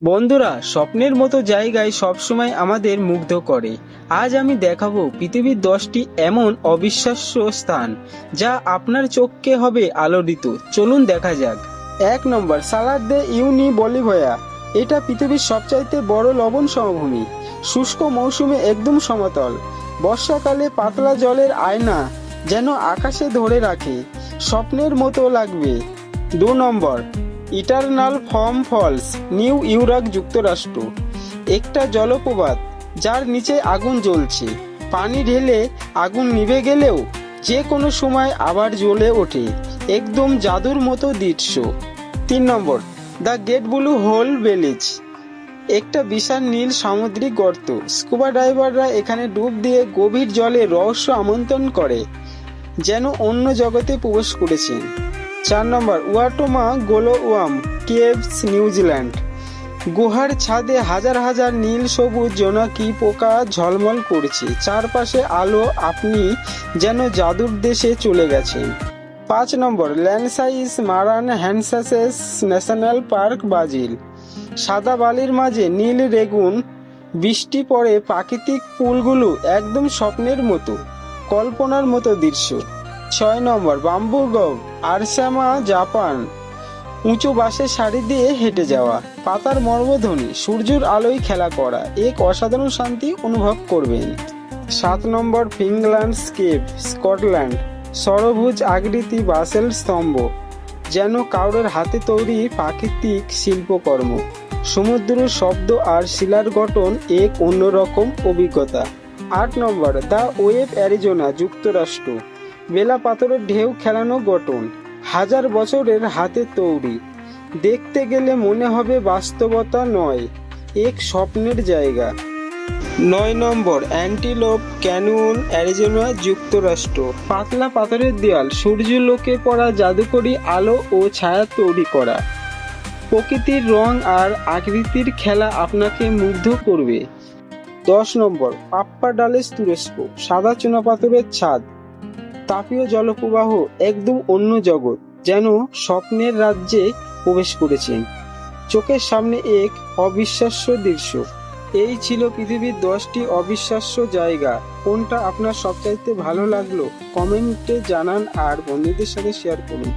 বন্ধুরা, স্বপ্নের মতো জায়গায় সবসময় আমাদের মুগ্ধ করে। আজ আমি দেখাবো পৃথিবীর 10টি এমন অবিশ্বাস্য স্থান যা আপনার চোখকে হবে আলোড়িত। চলুন দেখা যাক। 1 নম্বর, সালার দে ইউনি বলিভিয়া। এটা পৃথিবীর সবচাইতে বড় লবণ সমভূমি। শুষ্ক মৌসুমে একদম সমতল, বর্ষাকালে পাতলা জলের আয়না যেন আকাশে ধরে রাখে। স্বপ্নের মতো লাগবে। 2 নম্বর, Eternal Flame Falls, New York, যুক্তরাষ্ট্র। একটা জলপ্রপাত যার নিচে আগুন জ্বলছে। পানি ঢেলে আগুন নিভে গেলেও যে কোনো সময় আবার জ্বলে ওঠে। একদম জাদুর মতো দৃশ্য। 3 নম্বর, the Great Blue Hole village. একটা বিশাল নীল সামুদ্রিক গর্ত। স্কুবা ডাইভাররা এখানে ডুব দিয়ে গভীর জলে রহস্য আমন্ত্রণ করে, যেন অন্য জগতে প্রবেশ করেছেন। 4 নম্বর, ওয়াটোমা গোলোওয়াম কেভস, নিউজিল্যান্ড। গুহার ছাদে হাজার হাজার নীল সবুজ জোনাকি পোকা ঝলমল করছে। চারপাশে আলো, আপনি যেন জাদুর দেশে চলে গেছেন। 5 নম্বর, ল্যান্সাইস মারান হ্যান্সাসেস ন্যাশনাল পার্ক, ব্রাজিল। সাদা বালির মাঝে নীল রেগুন, বৃষ্টি পড়ে, প্রাকৃতিক পুলগুলো একদম স্বপ্নের মতো, কল্পনার মতো দৃশ্য। 6 নম্বর, বাম্বু গ্রোভ, আরসামা, জাপান। উঁচু বাঁশের সারি দিয়ে হেঁটে যাওয়া, পাতার মর্মধ্বনি, সূর্যের আলোয় খেলা করা, এক অসাধারণ শান্তি অনুভব করবেন। 7 নম্বর, ফিনল্যান্ডস কেভ, স্কটল্যান্ড। ষড়ভুজ আকৃতি বাঁশের স্তম্ভ, যেন কারোর হাতে তৈরি প্রাকৃতিক শিল্পকর্ম। সমুদ্রের শব্দ আর শিলার গঠন এক অন্যরকম অভিজ্ঞতা। 8 নম্বর, দ্য ওয়েব, অ্যারিজোনা, যুক্তরাষ্ট্র। বেলা পাথরের ঢেউ খেলানো গঠন, হাজার বছরের হাতে তৈরি। দেখতে গেলে মনে হবে বাস্তবতা নয়, এক স্বপ্নের জায়গা। 9 নম্বর, অ্যান্টিলোপ ক্যানিয়ন, অ্যারিজোনা, যুক্তরাষ্ট্র। পাতলা পাথরের দেয়াল, সূর্যালোকে পড়া জাদুকরী আলো ও ছায়া তৈরি করা। প্রকৃতির রং আর আকৃতির খেলা আপনাকে মুগ্ধ করবে। 10 নম্বর, পাপ্পাডালেস, তুরস্ক। সাদা চুনাপাথরের ছাদ, তাপীয় জলপ্রবাহ, একদম অন্য জগৎ, যেন স্বপ্নের রাজ্যে প্রবেশ করেছেন। চোখের সামনে এক অবিশ্বাস্য দৃশ্য। এই ছিল পৃথিবীর 10টি অবিশ্বাস্য জায়গা। কোনটা আপনার সবচাইতে ভালো লাগলো কমেন্টে জানান আর বন্ধুদের সাথে শেয়ার করুন।